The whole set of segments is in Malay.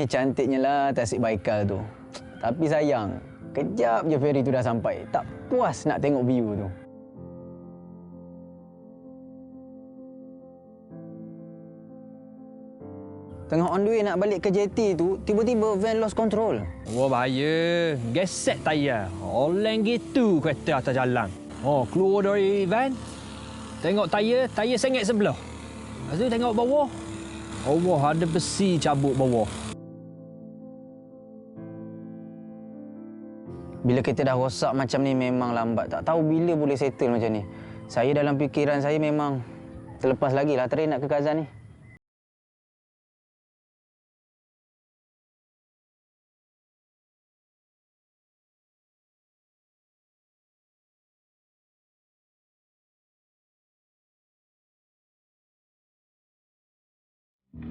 Cantiknya lah Tasik Baikal tu. Tapi sayang, kejap je feri tu dah sampai. Tak puas nak tengok view tu. Tengah on the way nak balik ke JT tu, tiba-tiba van lost control. Wah, bahaya. Gesek tayar. Oleng gitu kereta atas jalan. Oh, keluar dari van. Tengok tayar sengit sebelah. Lepas tu tengok bawah. Allah, ada besi cabut bawah. Bila kita dah rosak macam ni memang lambat. Tak tahu bila boleh settle macam ni. Saya dalam fikiran saya memang terlepas lagi lah train nak ke Kazan ni.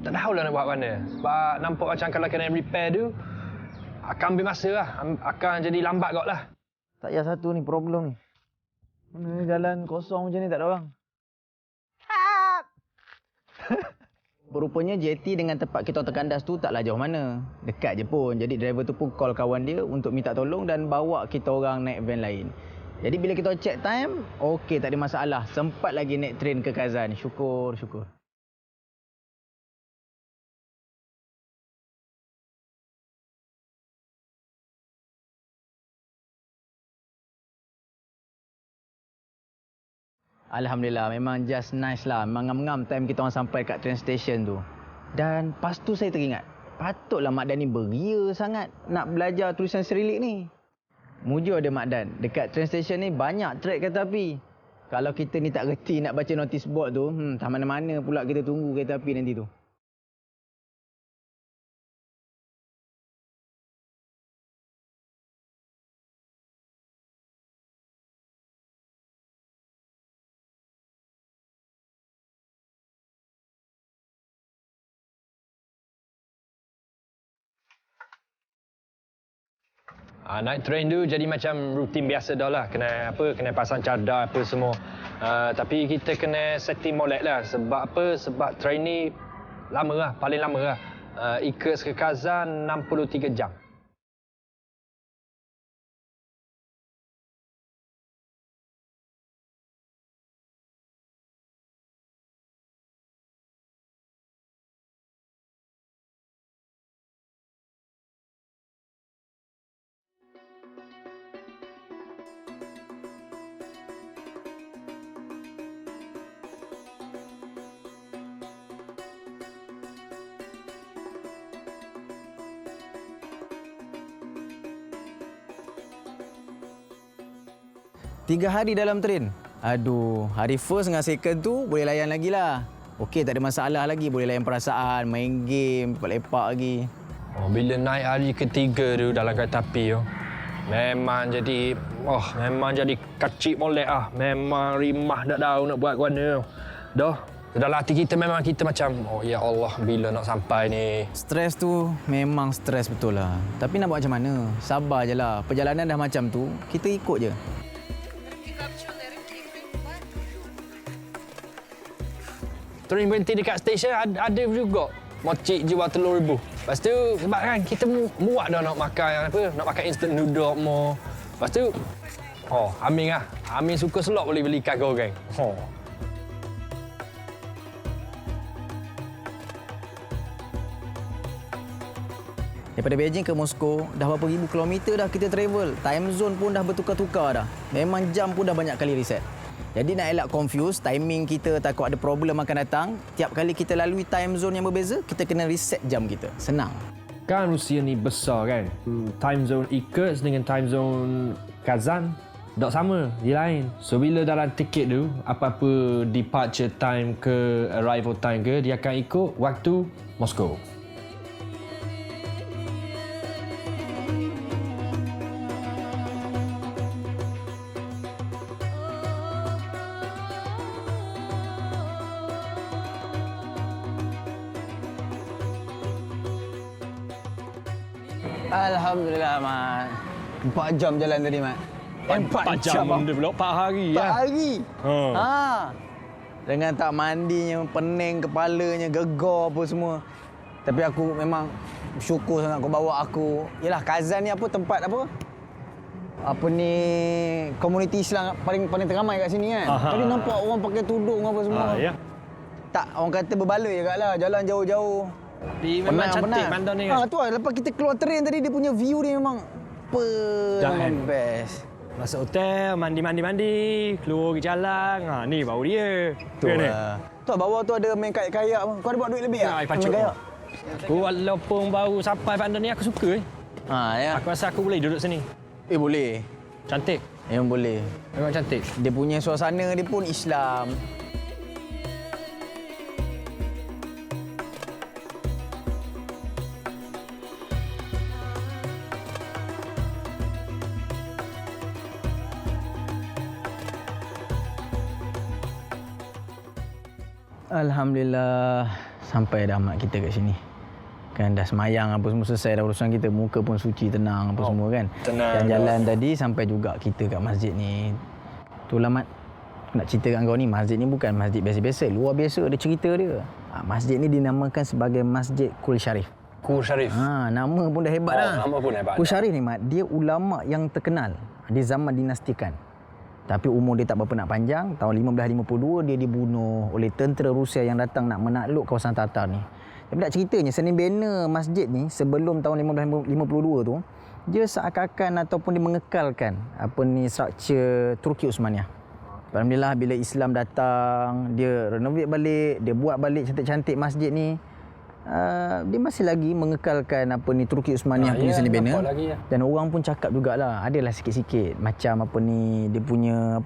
Tak tahulah nak buat mana. Sebab nampak macam kalau kena repair tu, akan ambil masa lah. Akan jadi lambat kot lah. Tak payah satu ni problem ni. Mana jalan kosong macam ni tak ada orang. Rupanya JT dengan tempat kita terkandas tu taklah jauh mana. Dekat je pun. Jadi driver tu pun call kawan dia untuk minta tolong dan bawa kita orang naik van lain. Jadi bila kita check time, okey tak ada masalah. Sempat lagi naik train ke Kazan. Syukur. Alhamdulillah, memang just nice lah. Memang ngam-ngam time kita orang sampai kat train station tu. Dan pas tu saya teringat, patutlah Mak Dan ni beria sangat nak belajar tulisan Cyrillic ni. Mujur dia Mak Dan, dekat train station ni banyak track kereta api. Kalau kita ni tak reti nak baca notice board tu, tak mana-mana pula kita tunggu kereta api nanti tu. Naik train tu jadi macam rutin biasa dah lah. Kena pasang cadar apa semua. Tapi kita kena setting molek lah. Sebab apa? Sebab train ni lama lah, paling lama lah. Ikut ke Kazan 63 jam. Tiga hari dalam train. Aduh, hari first dengan second tu boleh layan lagi lah. Okey, tak ada masalah lagi. Boleh layan perasaan, main game, lepak-lepak lagi. Oh, bila naik hari ketiga tu dalam kereta api tu, memang jadi kacik molek ah. Memang rimah tak tahu nak buat ke mana. Dah, dalam hati kita memang kita macam, oh ya Allah, bila nak sampai ni. Stres tu memang stres betul lah. Tapi nak buat macam mana? Sabar je lah. Perjalanan dah macam tu, kita ikut je. Train berhenti dekat stesen ada juga mocik jual telur rebus. Lepas tu sebab kan kita muak dah nak makan instant noodle more. Lepas tu Amin suka selok boleh beli ikan goreng. Daripada Beijing ke Moskow, dah berapa ribu kilometer dah kita travel. Time zone pun dah bertukar-tukar dah. Memang jam pun dah banyak kali reset. Jadi nak elak confuse, timing kita takut ada problem akan datang, tiap kali kita lalui time zone yang berbeza, kita kena reset jam kita. Senang. Kan Rusia ni besar kan. Time zone Irkutsk dengan time zone Kazan tak sama, dia lain. So bila dalam tiket tu, apa-apa departure time ke arrival time ke, dia akan ikut waktu Moskow. Alhamdulillah, Mat. 4 jam jalan tadi, Mat. 4 jam benda pula, 4 hari 4 ya. hari? Dengan tak mandinya, pening kepalanya, gegar apa semua. Tapi aku memang bersyukur sangat kau bawa aku. Yalah, Kazan ni apa tempat apa? Apa ni komuniti Islam paling teramai kat sini kan. Tadi nampak orang pakai tudung apa semua. Ya. Tak, orang kata berbaloi agaklah, jalan jauh-jauh. Memang cantik bandar ni kan. Tu lah, lepas kita keluar train tadi dia punya view dia memang memang best. Masuk hotel, mandi, keluar ke jalan. Ni baru dia. Tu lah. Tu lah, bawah tu ada main kayak-kayak. Kau ada buat duit lebih tak? Main kayak. Aku walaupun baru sampai bandar ni aku suka. Ya. Aku rasa aku boleh duduk sini. Boleh. Cantik. Memang boleh. Memang cantik. Dia punya suasana dia pun Islam. Alhamdulillah sampai dah mak kita kat sini. Kan dah semayang apa semua selesai dah urusan kita, muka pun suci tenang apa semua kan. Tenang. Jalan tadi sampai juga kita kat masjid ni. Itulah Mat, nak cerita kat kau ni, masjid ni bukan masjid biasa-biasa, luar biasa ada cerita dia. Masjid ni dinamakan sebagai Masjid Kul Sharif. Kul Sharif. Nama pun dah hebat dah. Nama pun hebat. Kul Sharif ni Mat, dia ulama yang terkenal di zaman dinastikan. Tapi umur dia tak berapa nak panjang. Tahun 1552 dia dibunuh oleh tentera Rusia yang datang nak menakluk kawasan Tatar ni. Tapi nak ceritanya, seni bina masjid ni sebelum tahun 1552 tu, dia seakan-akan ataupun dia mengekalkan struktur Turki Uthmaniyah. Alhamdulillah bila Islam datang, dia renovate balik, dia buat balik cantik-cantik masjid ni. Dia masih lagi mengekalkan Turki Uthmaniyah punya seni bina. Dan orang pun cakap jugalah, adalah sikit-sikit macam dia punya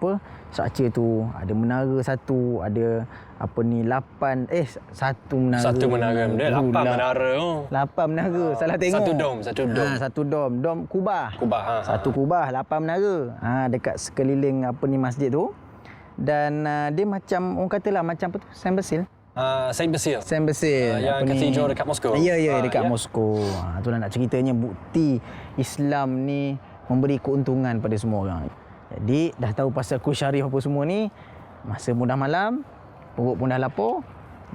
struktur tu, ada menara satu, ada satu menara. Satu menara. Dia 8 menara. 8 menara, salah tengok. Satu dom. Satu dom. Dom Kubah. Satu Kubah, 8 menara. Dekat sekeliling masjid tu. Dan dia macam, orang katalah macam Saint Basil. Saint Basil. Yang katedral dekat Moskow. Ya, dekat Moskow. Itulah nak ceritanya, bukti Islam ni memberi keuntungan pada semua orang. Jadi dah tahu pasal Kul Sharif apa semua ni, masa pun dah malam, perut pun dah lapar,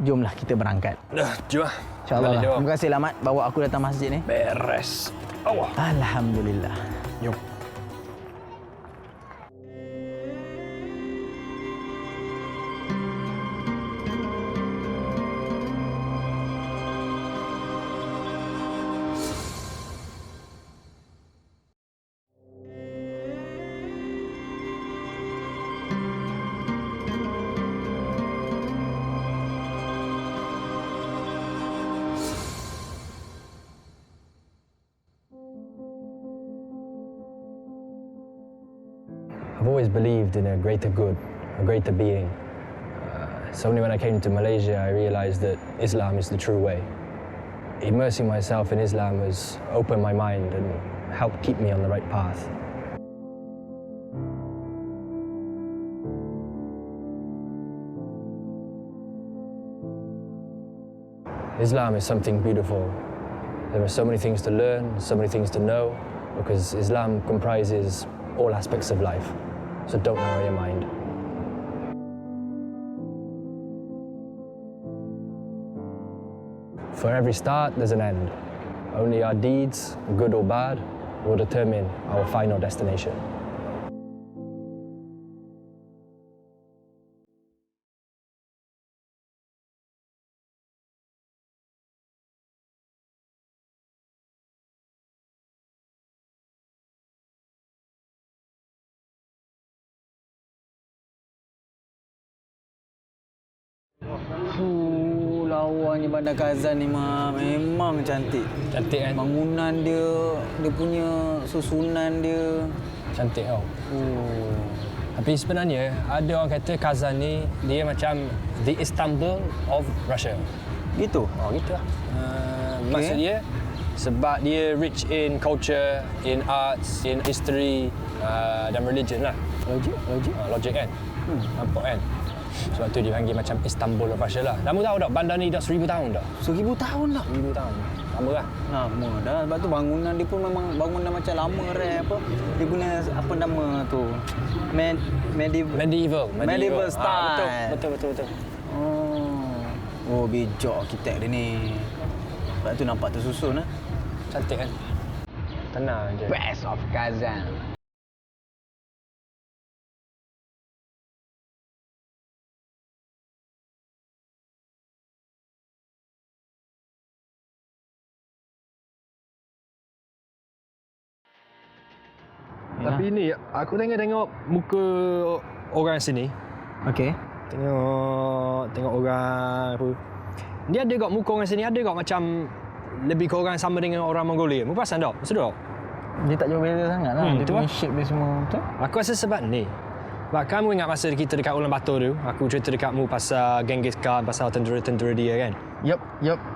jomlah kita berangkat. Jom lah. InsyaAllah. Terima kasih Mat bawa aku datang masjid ni. Beres. Alhamdulillah. Jom. I've always believed in a greater good, a greater being. It's only when I came to Malaysia I realized that Islam is the true way. Immersing myself in Islam has opened my mind and helped keep me on the right path. Islam is something beautiful. There are so many things to learn, so many things to know, because Islam comprises all aspects of life. So don't narrow your mind. For every start, there's an end. Only our deeds, good or bad, will determine our final destination. Lawanya Bandar Kazan ni memang cantik. Cantik kan? Bangunan dia punya susunan dia. Cantik tau. Tapi sebenarnya ada orang kata Kazan ni dia macam the Istanbul of Russia. Gitu? Gitu lah. Maksud dia sebab dia rich in culture, in arts, in history dan religion lah. Logik kan? Nampak kan? Sebab tu dia panggil macam Istanbul of Russia lah. Kamu tahu tak bandar ni dah 1000 tahun dah. 1000 tahun dah? 1000 tahun. Lama lah. Lama dah. Sebab tu bangunan dia pun memang bangunan macam lama Dia guna apa nama tu? Medieval style. Betul. Oh, bijak arkitek dia ni. Sebab tu nampak tersusun . Cantik kan? Tenang je. Best of Kazan. Tapi ni aku tengok muka orang sini. Okey. Tengok orang apa. Dia ada kat muka orang sini ada kat macam lebih ke orang sama dengan orang Mongolia. Mu perasan tak? Maksud tak? Dia tak jauh beza sangat lah. Dia punya betul. shape dia semua. Betul? Aku rasa sebab ni. Sebab kamu ingat masa kita dekat Ulan Bator tu, aku cerita dekat mu pasal Genghis Khan, pasal tentera-tentera dia kan? Yup.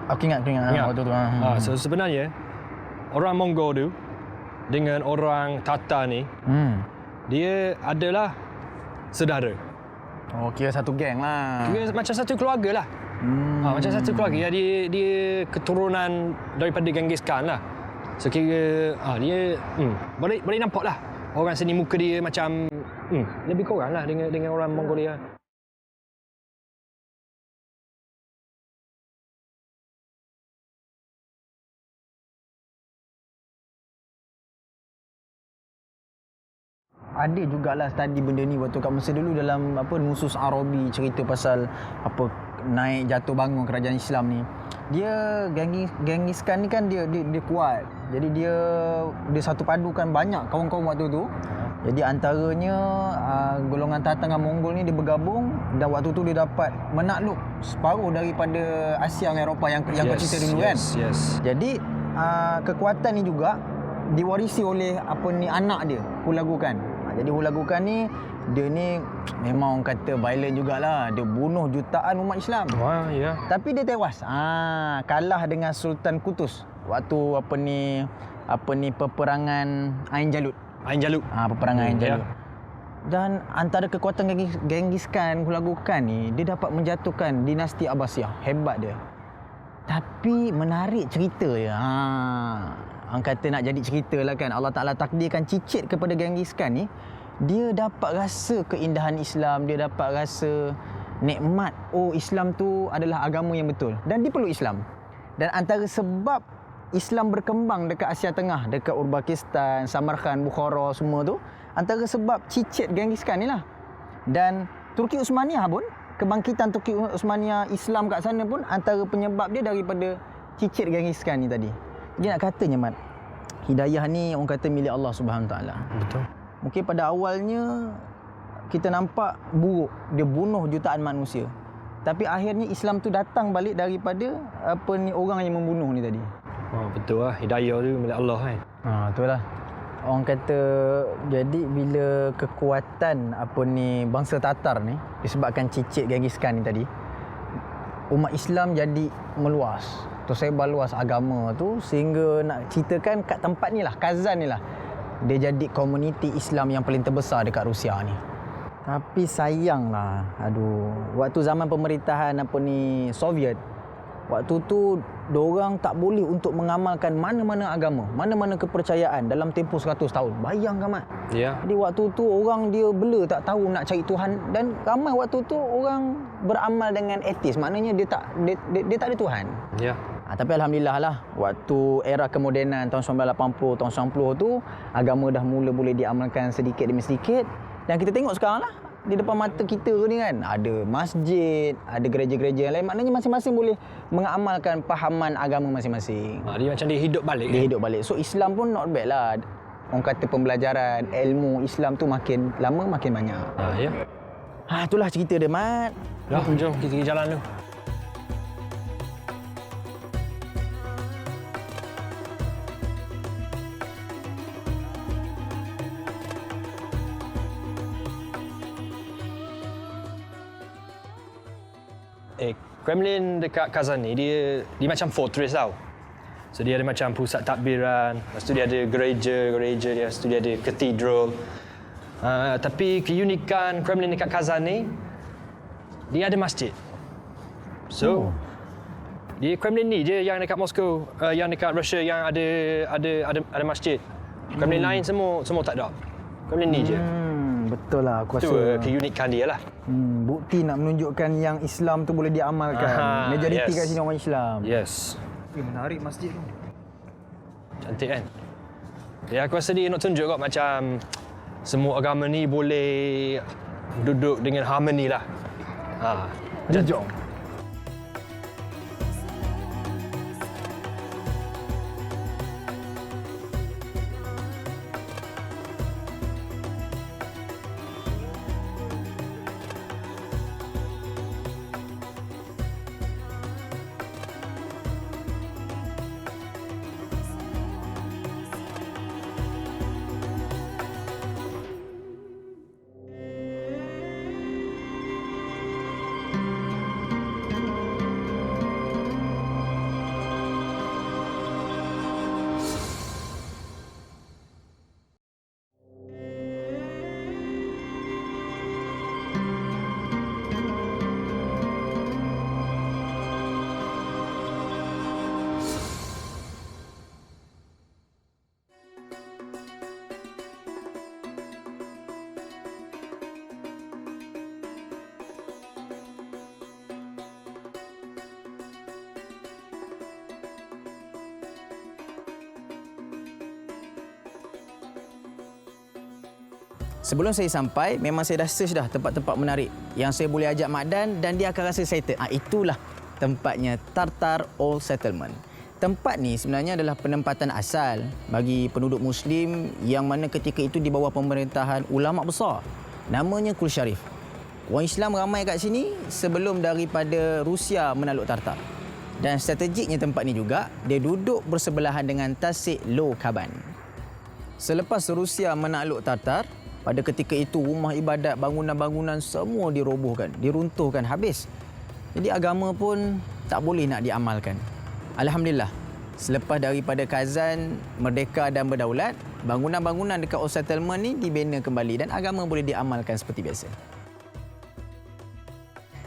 Aku ingat. Waktu tu. So sebenarnya orang Mongol tu dengan orang Tatar ni, dia adalah saudara. Oh, kira satu geng lah. Dia macam satu keluarga lah. Macam satu keluarga. Dia keturunan daripada Genghis Khan lah. So kira dia boleh nampak lah. Orang sini muka dia macam lebih kurang lah dengan orang Mongolia. Ada jugalah study benda ni waktu kat Mesir dulu dalam Nusus Arabi cerita pasal naik jatuh bangun kerajaan Islam ni. Dia Genghis Khan ni kan dia kuat. Jadi dia satu padukan banyak kaum-kaum waktu tu. Jadi antaranya golongan Tatar dengan Mongol ni dia bergabung dan waktu tu dia dapat menakluk separuh daripada Asia dengan Eropah yang kau cerita dulu kan. Yes. Jadi kekuatan ni juga diwarisi oleh anak dia, Hulagu Khan. Jadi Hulagu Khan ni dia ni memang orang kata violent jugalah. Dia bunuh jutaan umat Islam. Wah, ya. Tapi dia tewas. Kalah dengan Sultan Qutus waktu peperangan Ain Jalut. Peperangan Ain Jalut. Dan antara kekuatan Genghis Khan, Hulagu Khan ni, dia dapat menjatuhkan dinasti Abbasiyah. Hebat dia. Tapi menarik cerita dia. Orang kata nak jadi cerita lah kan. Allah Ta'ala takdirkan cicit kepada Genghis Khan ni. Dia dapat rasa keindahan Islam. Dia dapat rasa nikmat. Oh, Islam tu adalah agama yang betul. Dan dia peluk Islam. Dan antara sebab Islam berkembang dekat Asia Tengah, dekat Uzbekistan, Samarkand, Bukhara semua tu, antara sebab cicit Genghis Khan ni lah. Dan Turki Uthmaniyah pun, kebangkitan Turki Uthmaniyah Islam kat sana pun antara penyebab dia daripada cicit Genghis Khan ni tadi. Dia nak katanya, Mat, hidayah ni orang kata milik Allah Subhanahu Wa Taala. Betul. Mungkin pada awalnya kita nampak buruk, dia bunuh jutaan manusia. Tapi akhirnya Islam tu datang balik daripada orang yang membunuh ni tadi. Betul lah, hidayah tu milik Allah kan. Betul lah. Orang kata jadi bila kekuatan bangsa Tatar ni disebabkan cicit Genghis Khan ni tadi, umat Islam jadi meluas. Tersebar luas agama tu sehingga nak ceritakan kat tempat ni lah, Kazan ni lah, dia jadi komuniti Islam yang paling terbesar dekat Rusia ni. Tapi sayanglah, waktu zaman pemerintahan Soviet, waktu tu diorang tak boleh untuk mengamalkan mana-mana agama, mana-mana kepercayaan dalam tempoh 100 tahun. Bayangkan, Mat. Ya. Jadi waktu tu orang dia bela, tak tahu nak cari Tuhan, dan ramai waktu tu orang beramal dengan ateis. Maknanya dia tak ada Tuhan. Ya. Tapi Alhamdulillah lah, waktu era kemodenan tahun 1980, tahun 90 tu, agama dah mula boleh diamalkan sedikit demi sedikit. Dan kita tengok sekarang lah, di depan mata kita ni kan, ada masjid, ada gereja-gereja yang lain. Maknanya masing-masing boleh mengamalkan fahaman agama masing-masing. Dia macam dia hidup balik. Dia hidup balik. So Islam pun not bad lah. Orang kata pembelajaran ilmu Islam tu makin lama makin banyak. Ya. Itulah cerita dia, Mat. Jom kita pergi jalan dulu. Kremlin dekat Kazan ni dia macam fortress tau. So dia ada macam pusat takbiran, lepas tu dia ada gereja, lepas tu dia ada cathedral. Tapi keunikan Kremlin dekat Kazan ni, dia ada masjid. So dia Kremlin ni je yang dekat Moskow, yang dekat Russia yang ada masjid. Kremlin lain semua tak ada. Kremlin ni je. Betul lah, aku rasa. Itu keunikan dia lah. Bukti nak menunjukkan yang Islam tu boleh diamalkan. Majoriti kat sini orang Islam. Yes. Menarik masjid tu. Cantik kan? Ya, aku rasa dia nak tunjuk kot macam semua agama ni boleh duduk dengan harmoni lah. Jom. Sebelum saya sampai, memang saya dah search dah tempat-tempat menarik yang saya boleh ajak Mak Dan dia akan rasa excited. Itulah tempatnya Tartar Old Settlement. Tempat ni sebenarnya adalah penempatan asal bagi penduduk Muslim yang mana ketika itu di bawah pemerintahan ulama besar. Namanya Kul Sharif. Orang Islam ramai kat sini sebelum daripada Rusia menakluk Tartar. Dan strategiknya tempat ni juga, dia duduk bersebelahan dengan Tasik Low Kaban. Selepas Rusia menakluk Tartar, pada ketika itu rumah ibadat, bangunan-bangunan semua dirobohkan, diruntuhkan habis. Jadi agama pun tak boleh nak diamalkan. Alhamdulillah, selepas daripada Kazan merdeka dan berdaulat, bangunan-bangunan dekat Old Settlement ni dibina kembali dan agama boleh diamalkan seperti biasa.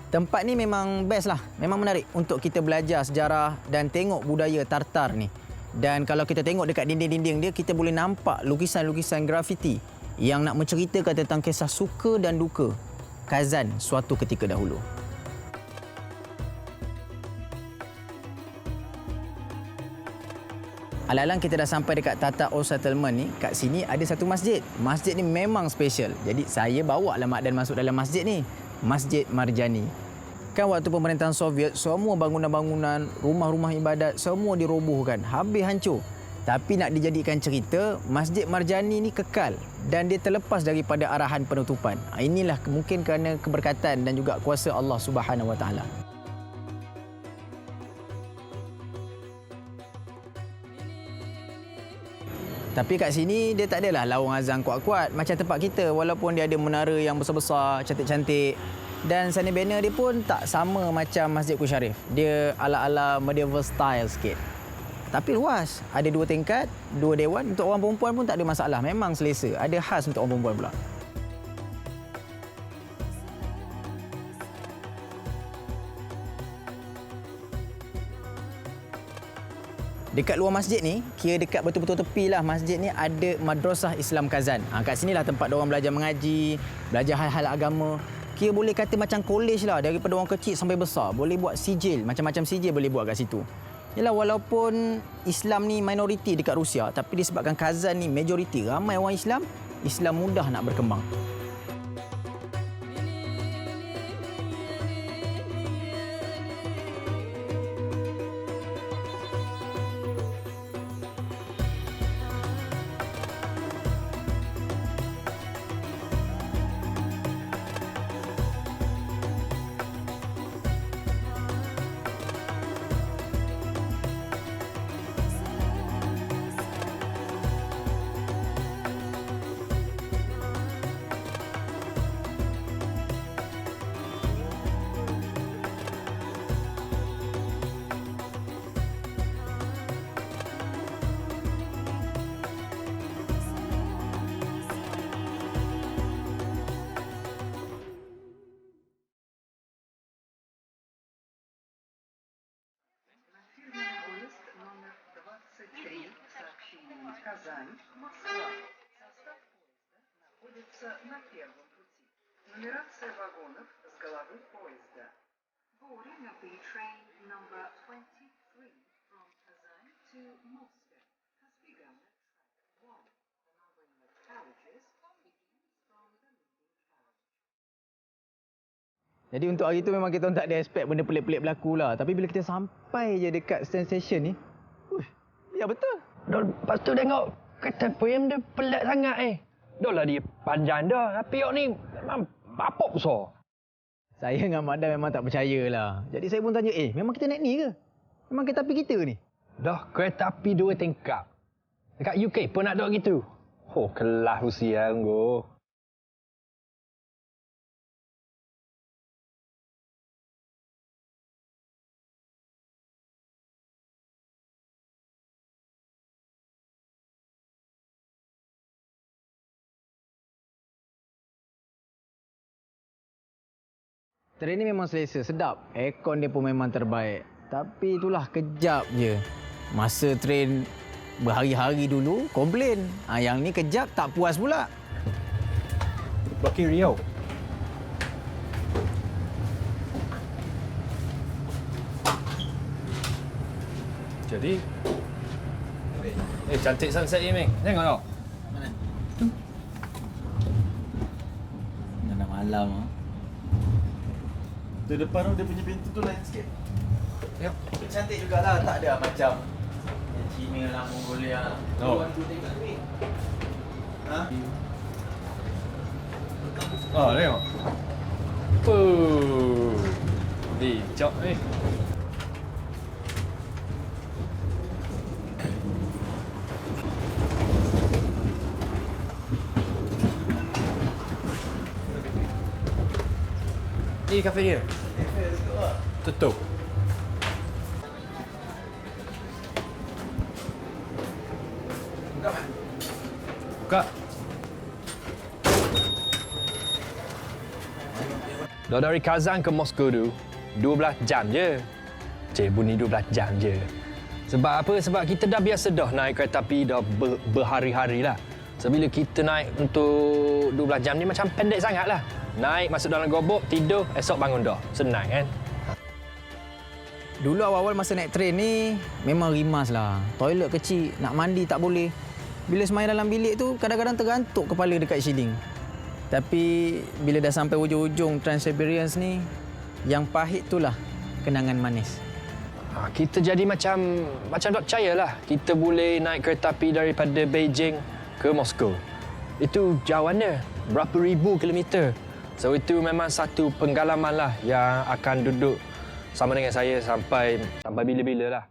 Tempat ni memang best lah, memang menarik untuk kita belajar sejarah dan tengok budaya Tartar ni. Dan kalau kita tengok dekat dinding-dinding dia, kita boleh nampak lukisan-lukisan grafiti yang nak menceritakan tentang kisah suka dan duka Kazan suatu ketika dahulu. Alang-alang kita dah sampai dekat Tartar Old Settlement ni, kat sini ada satu masjid. Masjid ni memang special. Jadi saya bawa lah Mak Dan masuk dalam masjid ni. Masjid Marjani. Kan waktu pemerintahan Soviet, semua bangunan-bangunan, rumah-rumah ibadat semua dirobohkan, habis hancur. Tapi nak dijadikan cerita, Masjid Marjani ni kekal dan dia terlepas daripada arahan penutupan. Inilah mungkin kerana keberkatan dan juga kuasa Allah Subhanahu Wa Taala. Tapi kat sini dia tak adalah lawang azan kuat-kuat macam tempat kita, walaupun dia ada menara yang besar-besar, cantik-cantik. Dan sana banner dia pun tak sama macam Masjid Kul Sharif. Dia ala-ala medieval style sikit. Tapi luas. Ada 2 tingkat, 2 dewan. Untuk orang perempuan pun tak ada masalah. Memang selesa. Ada khas untuk orang perempuan pula. Dekat luar masjid ni, kira dekat betul-betul tepi lah masjid ni, ada Madrasah Islam Kazan. Kat sinilah tempat diorang belajar mengaji, belajar hal-hal agama. Kira boleh kata macam college lah, daripada orang kecil sampai besar. Boleh buat sijil, macam-macam sijil boleh buat kat situ. Yalah, walaupun Islam ni minoriti dekat Rusia, tapi disebabkan Kazan ni majoriti, ramai orang Islam, Islam mudah nak berkembang. Казань, Москва. Состав поезда находится на первом пути. Нумерация вагонов с головы поезда. Boarding of the train number 23 from Kazan to Moscow has begun. Jadi untuk hari tu memang kita tak ada expect benda pelik-pelik berlaku lah. Tapi bila kita sampai je dekat stand station ni, ya betul. Dah, lepas tu tengok kereta PM dia pelik sangat Dah lah dia panjang dah. Tapi awak ni memang bapok besar. Saya dengan Mak Dan memang tak percaya lah. Jadi saya pun tanya, memang kita naik ni ke? Memang kereta api kita ni? Dah kereta api 2 tingkap. Dekat UK pun nak duduk gitu. Oh, kelas usia engkau. Train ni memang selesa, sedap. Aircon dia pun memang terbaik. Tapi itulah kejap je. Masa train berhari-hari dulu, komplain. Yang ni kejap tak puas pula. Baki Riau. Jadi cantik sunset ni, Ming. Tengok tau. Mana? Tu. Dah malam ah. Di depan tu dia punya pintu tu lain sikit. Tengok. Cantik jugalah, tak ada macam yang Cina lah, Mongolia. Oh. Tu tengok ni. Ha? Oh, tengok. Bijak ni. Ni kafe dia. Tutup. Buka. Dah dari Kazan ke Moskow tu 12 jam je. Bunyi 12 jam je. Sebab apa? Sebab kita dah biasa dah naik kereta api dah berhari-hari lah. So, bila kita naik untuk 12 jam ni macam pendek sangat lah. Naik, masuk dalam gobok, tidur, esok bangun dah. Senang kan? Dulu awal-awal masa naik train ni, memang rimas lah. Toilet kecil, nak mandi tak boleh. Bila semayang dalam bilik tu, kadang-kadang tergantuk kepala dekat shielding. Tapi bila dah sampai ujung-ujung Trans-Siberians ni, yang pahit itulah kenangan manis. Kita jadi macam tak percayalah. Kita boleh naik kereta api daripada Beijing ke Moskow. Itu jauhannya berapa ribu kilometer. So itu memang satu pengalaman lah yang akan duduk sama dengan saya sampai bila-bila lah.